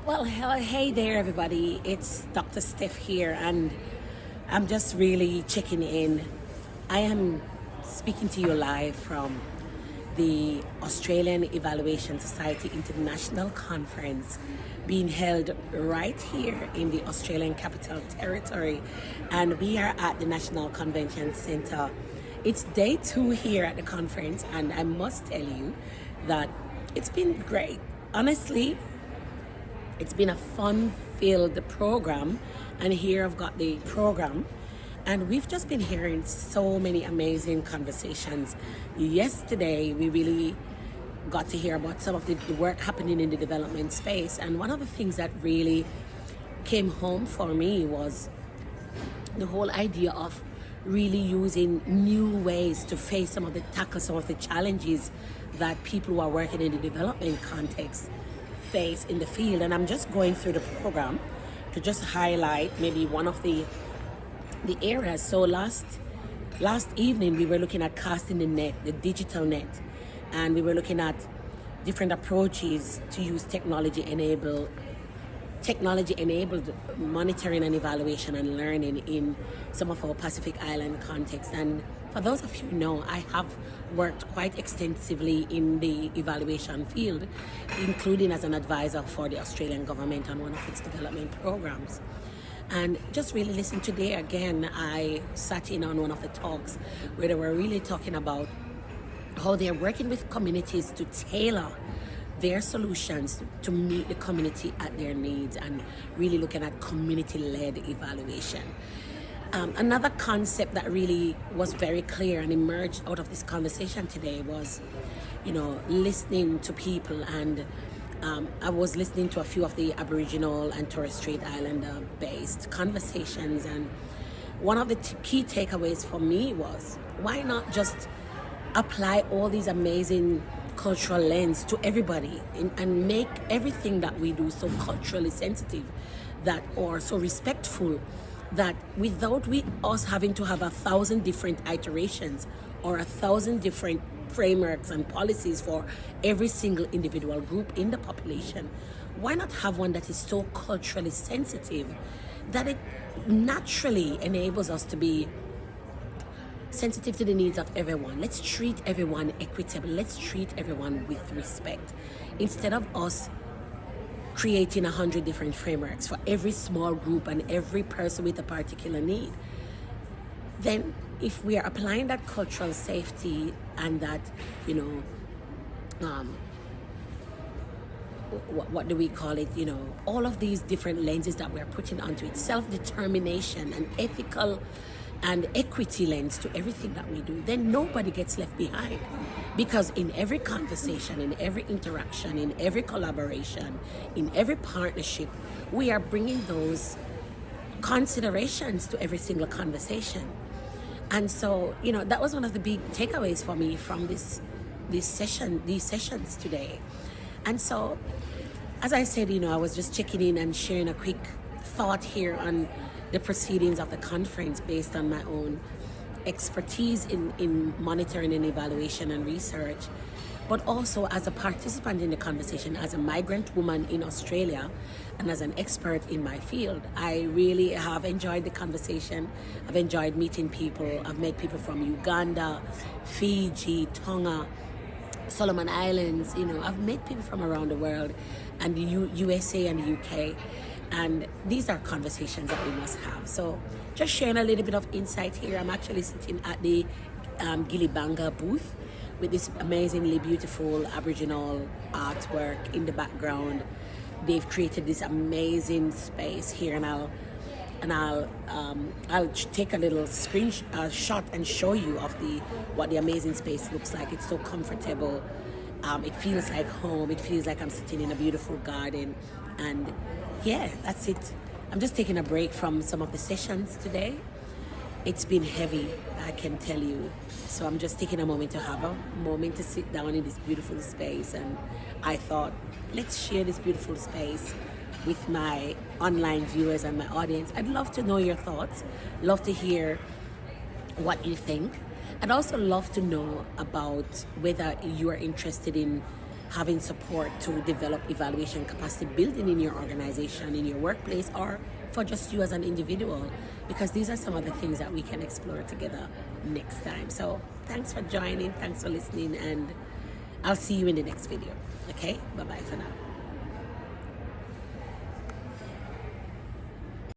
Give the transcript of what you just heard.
Well, hey there, everybody. It's Dr. Steph here, and I'm just really checking in. I am speaking to you live from the Australian Evaluation Society International Conference being held right here in the Australian Capital Territory, and we are at the National Convention Centre. It's day 2 here at the conference, and I must tell you that it's been great. Honestly, it's been a fun-filled program, and here I've got the program, and we've just been hearing so many amazing conversations. Yesterday, we really got to hear about some of the work happening in the development space, and one of the things that really came home for me was the whole idea of really using new ways to tackle some of the challenges that people who are working in the development context face in the field. And I'm just going through the program to just highlight maybe one of the areas. So last evening we were looking at casting the net, the digital net, and we were looking at different approaches to use technology enabled monitoring and evaluation and learning in some of our Pacific Island context. And for those of you who know, I have worked quite extensively in the evaluation field, including as an advisor for the Australian government on one of its development programs. And just really listen today again, I sat in on one of the talks where they were really talking about how they're working with communities to tailor their solutions to meet the community at their needs, and really looking at community-led evaluation. Another concept that really was very clear and emerged out of this conversation today was, listening to people. And I was listening to a few of the Aboriginal and Torres Strait Islander-based conversations, and one of the key takeaways for me was, why not just apply all these amazing cultural lens to everybody and make everything that we do so culturally sensitive or so respectful, that without us having to have 1,000 different iterations or 1,000 different frameworks and policies for every single individual group in the population, why not have one that is so culturally sensitive that it naturally enables us to be sensitive to the needs of everyone? Let's treat everyone equitably. Let's treat everyone with respect, instead of us creating 100 different frameworks for every small group and every person with a particular need. Then if we are applying that cultural safety and that, what do we call it, all of these different lenses that we're putting onto it, self-determination and ethical and equity lens to everything that we do, then nobody gets left behind. Because in every conversation, in every interaction, in every collaboration, in every partnership, we are bringing those considerations to every single conversation. And so, that was one of the big takeaways for me from these sessions today. And so, as I said, I was just checking in and sharing a quick thought here on the proceedings of the conference based on my own expertise in monitoring and evaluation and research, but also as a participant in the conversation, as a migrant woman in Australia and as an expert in my field. I really have enjoyed the conversation. I've enjoyed meeting people. I've met people from Uganda, Fiji, Tonga, Solomon Islands. I've met people from around the world, and the USA and the UK. And these are conversations that we must have. So just sharing a little bit of insight here. I'm actually sitting at the Gilibanga booth with this amazingly beautiful Aboriginal artwork in the background. They've created this amazing space here, and I'll take a little shot and show you of what the amazing space looks like. It's so comfortable. It feels like home. It feels like I'm sitting in a beautiful garden. And yeah, that's it. I'm just taking a break from some of the sessions today. It's been heavy, I can tell you. So I'm just taking a moment to sit down in this beautiful space. And I thought, let's share this beautiful space with my online viewers and my audience. I'd love to know your thoughts, love to hear what you think. I'd also love to know about whether you are interested in having support to develop evaluation capacity building in your organization, in your workplace, or for just you as an individual, because these are some of the things that we can explore together next time. So thanks for joining, thanks for listening, and I'll see you in the next video. Okay, bye bye for now.